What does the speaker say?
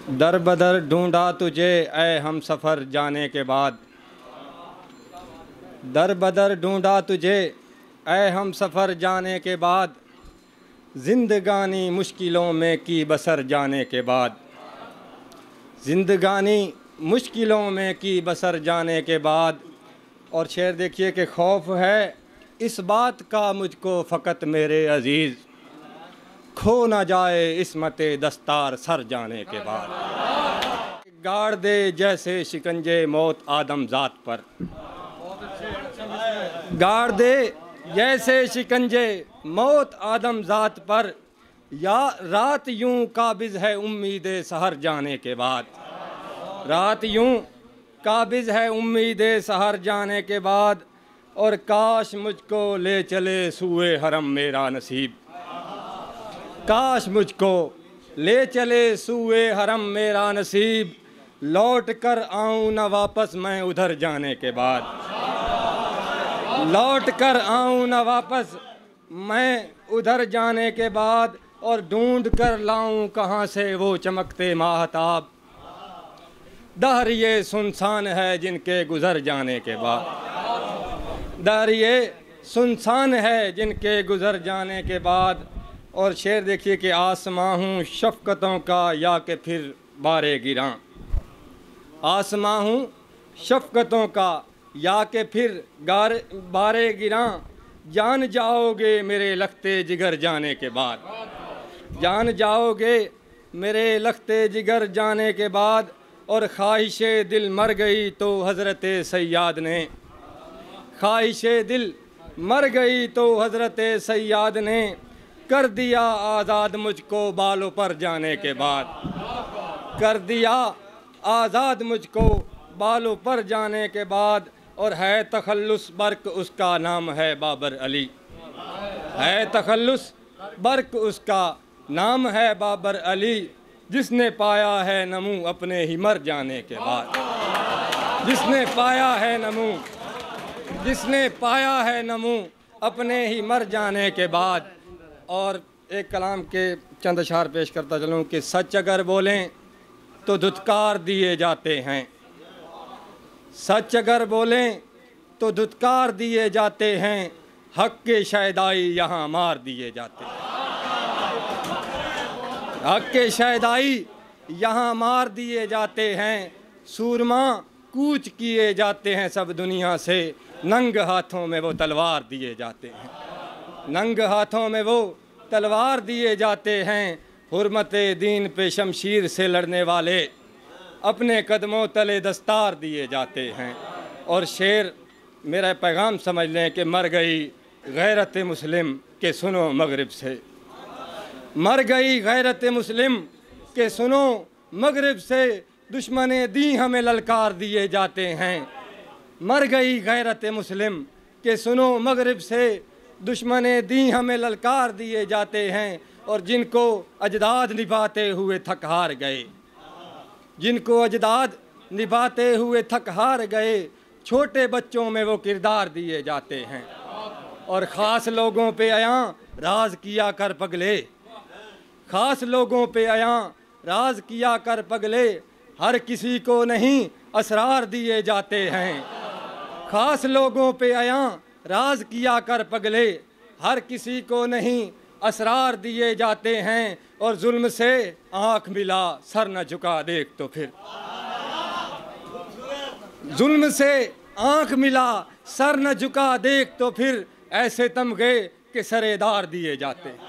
दर बदर ढूंढा तुझे ऐ हम सफ़र जाने के बाद, दर बदर ढूंढा तुझे ऐ हम सफ़र जाने के बाद, जिंदगानी मुश्किलों में की बसर जाने के बाद, जिंदगानी मुश्किलों में की बसर जाने के बाद। और शेर देखिए कि खौफ है इस बात का मुझको फ़कत मेरे अज़ीज़, खो ना जाए इस्मते दस्तार सर जाने के बाद। गाड़ दे जैसे शिकंजे मौत आदम ज़ात पर, गाड़ दे जैसे शिकंजे मौत आदम ज़ात पर, या रात यूं काबिज़ है उम्मीदे सहर जाने के बाद, रात यूं काबिज़ है उम्मीदे सहर जाने के बाद। और काश मुझको ले चले सूए हरम मेरा नसीब, काश मुझको ले चले सूए हरम मेरा नसीब, लौट कर आऊँ न वापस मैं उधर जाने के बाद, लौट कर आऊँ न वापस मैं उधर जाने के बाद। और ढूंढ कर लाऊं कहाँ से वो चमकते माहताब, दहर ये सुनसान है जिनके गुज़र जाने के बाद, दहर ये सुनसान है जिनके गुज़र जाने के बाद। और शेर देखिए कि आसमां हूँ शफ़क़तों का या कि फिर बारे गिरां, आसमां हूँ शफ़क़तों का या कि फिर बारे गिरां, जान जाओगे मेरे लखते जिगर जाने के बाद, जान जाओगे मेरे लखते जिगर जाने के बाद। और ख्वाहिशे दिल मर गई तो हज़रत सैयाद ने, ख्वाहिशे दिल मर गई तो हज़रत सैयाद ने, कर दिया आज़ाद मुझको बालों पर जाने के बाद, कर दिया आज़ाद मुझको बालों पर जाने के बाद। और है तखल्लुस बर्क उसका नाम है बाबर अली, है तखल्लुस बर्क उसका नाम है बाबर अली, जिसने पाया है नमू अपने ही मर जाने के बाद, जिसने पाया है नमू, जिसने पाया है नमू अपने ही मर जाने के बाद। और एक कलाम के चंद अशार पेश करता चलूँ कि सच अगर बोलें तो धुतकार दिए जाते हैं, सच अगर बोलें तो धुतकार दिए जाते हैं, हक के शैदाई यहाँ मार दिए जाते हैं, हक के शैदाई यहाँ मार दिए जाते हैं। सूरमा कूच किए जाते हैं सब दुनिया से, नंग हाथों में वो तलवार दिए जाते हैं, नंग हाथों में वो तलवार दिए जाते हैं। हुर्मते दीन पे शमशीर से लड़ने वाले अपने कदमों तले दस्तार दिए जाते हैं। और शेर मेरा पैगाम समझ लें कि मर गई गैरत मुस्लिम के सुनो मगरिब से, मर गई गैरत मुस्लिम के सुनो मगरिब से, दुश्मने दी हमें ललकार दिए जाते हैं, मर गई गैरत मुस्लिम के सुनो मगरिब से, दुश्मने दी हमें ललकार दिए जाते हैं। और जिनको अजदाद निभाते हुए थक हार गए, जिनको अजदाद निभाते हुए थक हार गए, छोटे बच्चों में वो किरदार दिए जाते हैं। और ख़ास लोगों पे आया राज किया कर पगले, ख़ास लोगों पे आया राज किया कर पगले, हर किसी को नहीं असरार दिए जाते हैं, ख़ास लोगों पे आया राज किया कर पगले, हर किसी को नहीं असरार दिए जाते हैं। और जुल्म से आँख मिला सर न झुका देख तो फिर, जुल्म से आँख मिला सर न झुका देख तो फिर, ऐसे तमगे के सरेदार दिए जाते हैं।